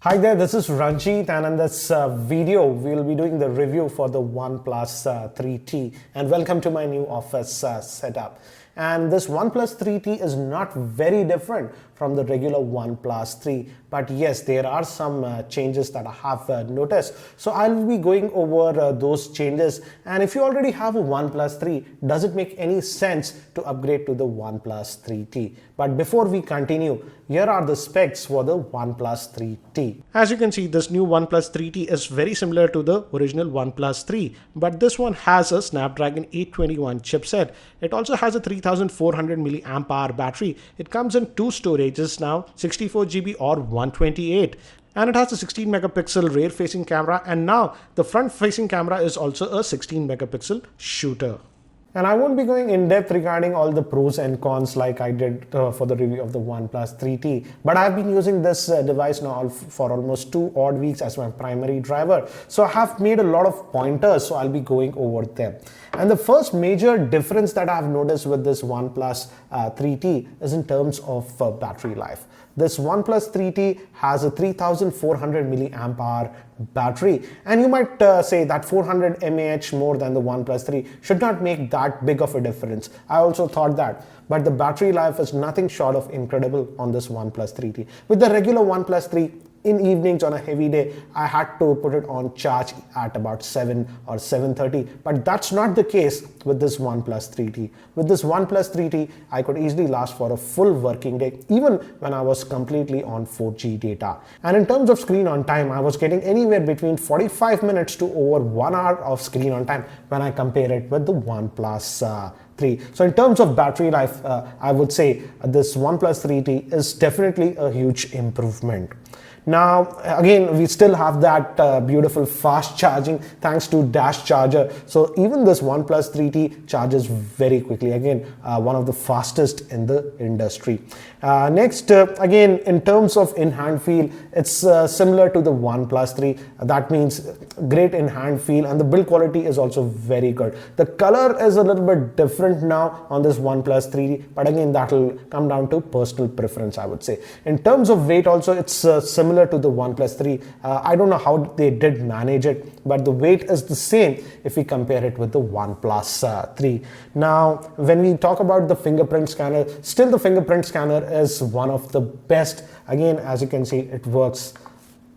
Hi there, this is Ranjit, and in this video we'll be doing the review for the OnePlus 3T, and welcome to my new office setup. And this OnePlus 3T is not very different from the regular OnePlus 3, but yes, there are some changes that I have noticed. So I'll be going over those changes, and if you already have a OnePlus 3, does it make any sense to upgrade to the OnePlus 3T? But before we continue, here are the specs for the OnePlus 3T. As you can see, this new OnePlus 3T is very similar to the original OnePlus 3, but this one has a Snapdragon 821 chipset. It also has a 3400 mAh battery. It comes in two storages now, 64GB or 128. And it has a 16 megapixel rear facing camera, and now the front facing camera is also a 16 megapixel shooter. And I won't be going in depth regarding all the pros and cons like I did for the review of the OnePlus 3T. But I've been using this device now for almost 2 odd weeks as my primary driver. So I have made a lot of pointers, so I'll be going over them. And the first major difference that I've noticed with this OnePlus 3T is in terms of battery life. This OnePlus 3T has a 3400 mAh battery, and you might say that 400 mAh more than the OnePlus 3 should not make that big of a difference. I also thought that, but the battery life is nothing short of incredible on this OnePlus 3T. With the regular OnePlus 3, in evenings on a heavy day, I had to put it on charge at about 7 or 7:30, but that's not the case with this OnePlus 3T. With this OnePlus 3T, I could easily last for a full working day, even when I was completely on 4G data. And in terms of screen on time, I was getting anywhere between 45 minutes to over 1 hour of screen on time when I compare it with the OnePlus 3. So in terms of battery life, I would say this OnePlus 3T is definitely a huge improvement. Now, again, we still have that beautiful fast charging thanks to dash charger. So even this OnePlus 3T charges very quickly. Again, one of the fastest in the industry. Next, again, in terms of in-hand feel, it's similar to the OnePlus 3. That means great in-hand feel, and the build quality is also very good. The color is a little bit different now on this OnePlus 3T, but again, that will come down to personal preference, I would say. In terms of weight also, it's similar to the OnePlus 3. I don't know how they did manage it, but the weight is the same if we compare it with the OnePlus 3. Now, when we talk about the fingerprint scanner, still the fingerprint scanner is one of the best. Again, as you can see, it works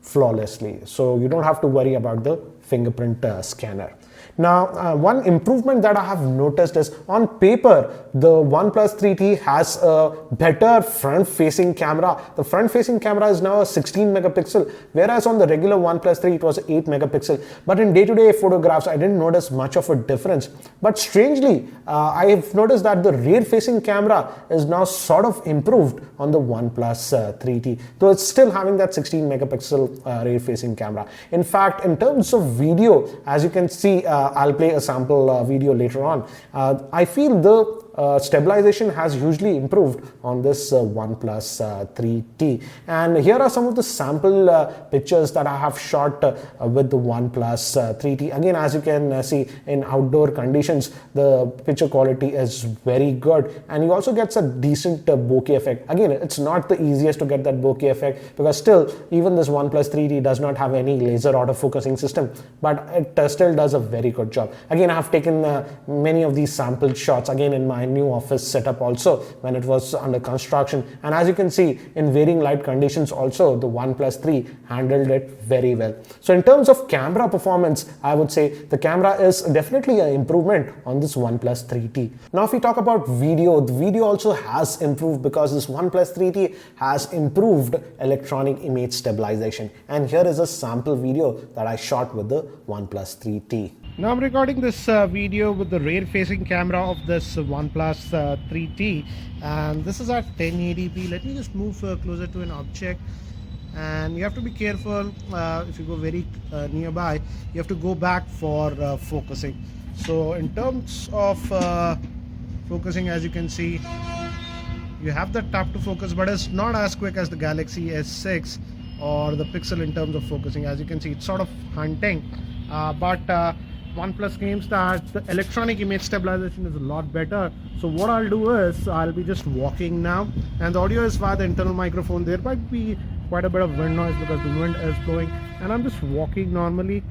flawlessly, so you don't have to worry about the fingerprint scanner. Now, one improvement that I have noticed is on paper, the OnePlus 3T has a better front-facing camera. The front-facing camera is now a 16 megapixel, whereas on the regular OnePlus 3, it was 8 megapixel. But in day-to-day photographs, I didn't notice much of a difference. But strangely, I have noticed that the rear-facing camera is now sort of improved on the OnePlus 3T, though it's still having that 16 megapixel rear-facing camera. In fact, in terms of video, as you can see, I'll play a sample video later on. I feel the stabilization has hugely improved on this OnePlus 3T. And here are some of the sample pictures that I have shot with the OnePlus 3T. Again, as you can see, in outdoor conditions, the picture quality is very good, and you also get a decent bokeh effect. Again, it's not the easiest to get that bokeh effect, because still, even this OnePlus 3T does not have any laser autofocusing system, but it still does a very good job. Again, I have taken many of these sample shots again in my new office setup also when it was under construction, and as you can see, in varying light conditions also, the OnePlus 3 handled it very well. So in terms of camera performance, I would say the camera is definitely an improvement on this OnePlus 3T. Now if we talk about video, the video also has improved because this OnePlus 3T has improved electronic image stabilization, and here is a sample video that I shot with the OnePlus 3T. Now I'm recording this video with the rear facing camera of this OnePlus 3T, and this is at 1080p. Let me just move closer to an object, and you have to be careful if you go very nearby, you have to go back for focusing. So in terms of focusing, as you can see, you have the tap to focus, but it's not as quick as the Galaxy S6 or the Pixel in terms of focusing. As you can see, it's sort of hunting, but OnePlus claims that the electronic image stabilization is a lot better. So what I'll do is I'll be just walking now, and the audio is via the internal microphone. There might be quite a bit of wind noise because the wind is blowing and I'm just walking normally.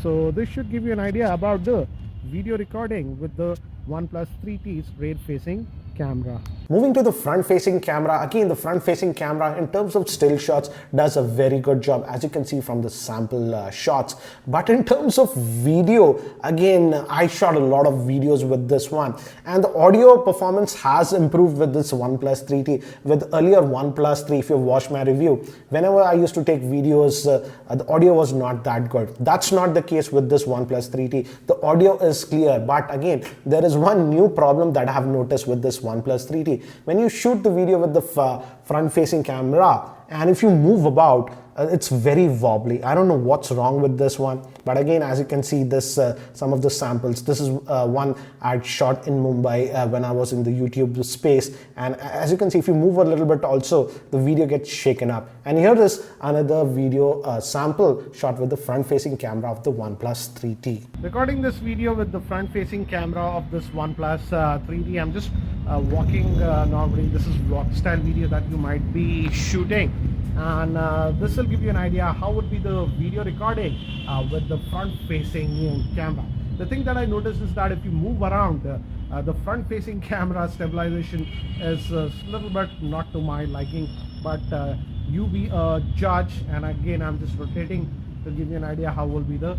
So this should give you an idea about the video recording with the OnePlus 3T's rear facing camera. Moving to the front facing camera, again the front facing camera in terms of still shots does a very good job, as you can see from the sample shots. But in terms of video, again I shot a lot of videos with this one, and the audio performance has improved with this OnePlus 3T. With earlier OnePlus 3, if you watch my review, whenever I used to take videos, the audio was not that good. That's not the case with this OnePlus 3T. The audio is clear, but again there is one new problem that I have noticed with this OnePlus 3T. When you shoot the video with the front facing camera, and if you move about, it's very wobbly. I don't know what's wrong with this one, but again, as you can see, this some of the samples. This is one I shot in Mumbai when I was in the YouTube space, and as you can see, if you move a little bit also, the video gets shaken up. And here is another video sample shot with the front-facing camera of the OnePlus 3T. Recording this video with the front-facing camera of this OnePlus 3T, I'm just walking normally. This is vlog style video that you might be shooting, and this will give you an idea how would be the video recording with the front facing camera. The thing that I noticed is that if you move around, the front facing camera stabilization is a little bit not to my liking, but you be a judge. And again, I'm just rotating to give you an idea how will be the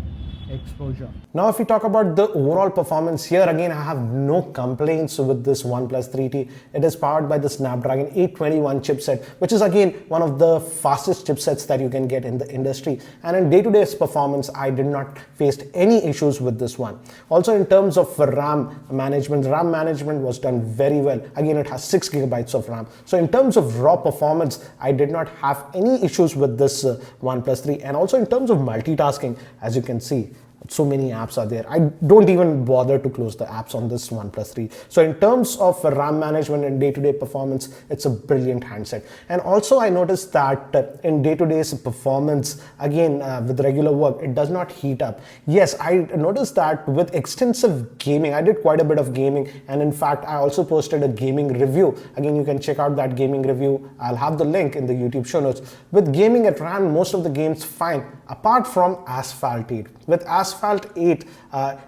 exposure. Now if we talk about the overall performance, here again I have no complaints with this OnePlus 3T. It is powered by the Snapdragon 821 chipset, which is again one of the fastest chipsets that you can get in the industry, and in day-to-day performance I did not face any issues with this one. Also in terms of RAM management was done very well. Again, it has 6 gigabytes of RAM, so in terms of raw performance I did not have any issues with this OnePlus 3. And also in terms of multitasking, as you can see, so many apps are there. I don't even bother to close the apps on this OnePlus 3. So in terms of RAM management and day-to-day performance, it's a brilliant handset. And also I noticed that in day-to-day performance, again with regular work, it does not heat up. Yes, I noticed that with extensive gaming, I did quite a bit of gaming, and in fact I also posted a gaming review. Again, you can check out that gaming review. I'll have the link in the YouTube show notes. With gaming, it ran most of the games fine, apart from Asphalt 8. With Asphalt 8,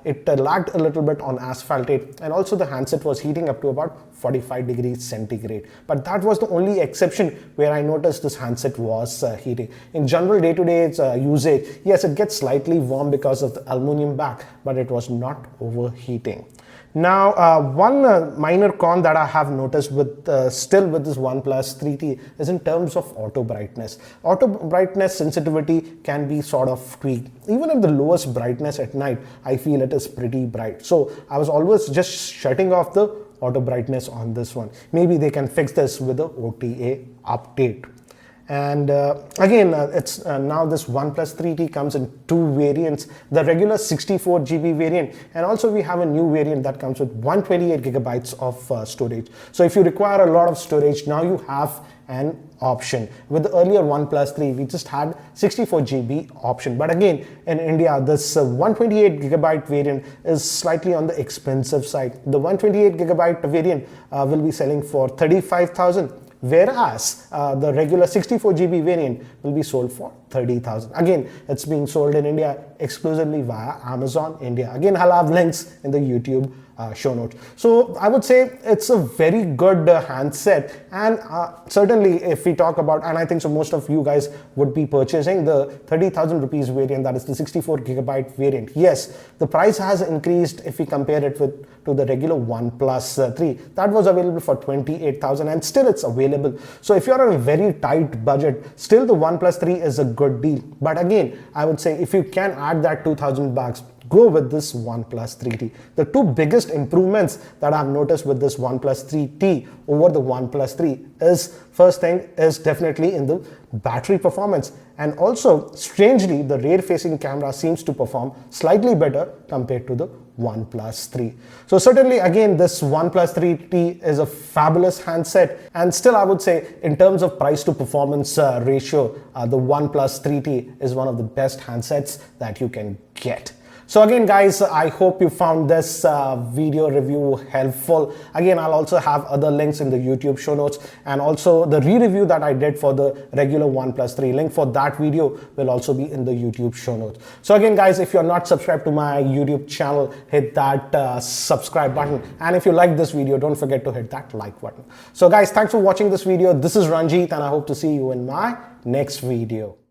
it lagged a little bit on Asphalt 8, and also the handset was heating up to about 45 degrees centigrade. But that was the only exception where I noticed this handset was heating. In general day-to-day usage, yes, it gets slightly warm because of the aluminum back, but it was not overheating. Now, one minor con that I have noticed with still with this OnePlus 3T is in terms of auto brightness. Auto brightness sensitivity can be sort of tweaked. Even at the lowest brightness at night, I feel it is pretty bright. So I was always just shutting off the auto brightness on this one. Maybe they can fix this with the OTA update. And again, it's now this OnePlus 3T comes in two variants, the regular 64 GB variant, and also we have a new variant that comes with 128 gigabytes of storage. So if you require a lot of storage, now you have an option. With the earlier OnePlus 3, we just had 64 GB option. But again, in India, this 128 gigabyte variant is slightly on the expensive side. The 128 gigabyte variant will be selling for 35,000. Whereas the regular 64 GB variant will be sold for 30,000. Again, it's being sold in India exclusively via Amazon India. Again, I'll have links in the YouTube show notes. So I would say it's a very good handset, and certainly if we talk about, and I think so most of you guys would be purchasing the 30,000 rupees variant, that is the 64 gigabyte variant. Yes, the price has increased if we compare it to the regular OnePlus 3. That was available for 28,000 and still it's available. So if you're on a very tight budget, still the OnePlus 3 is a good deal. But again, I would say if you can add that 2,000 bucks, go with this OnePlus 3T. The two biggest improvements that I've noticed with this OnePlus 3T over the OnePlus 3 is, first thing is definitely in the battery performance, and also strangely the rear facing camera seems to perform slightly better compared to the OnePlus 3. So certainly again, this OnePlus 3T is a fabulous handset, and still I would say in terms of price to performance ratio, the OnePlus 3T is one of the best handsets that you can get. So again guys, I hope you found this video review helpful. Again, I'll also have other links in the YouTube show notes, and also the re-review that I did for the regular OnePlus 3, link for that video will also be in the YouTube show notes. So again guys, if you're not subscribed to my YouTube channel, hit that subscribe button, and if you like this video, don't forget to hit that like button. So guys, thanks for watching this video. This is Ranjit, and I hope to see you in my next video.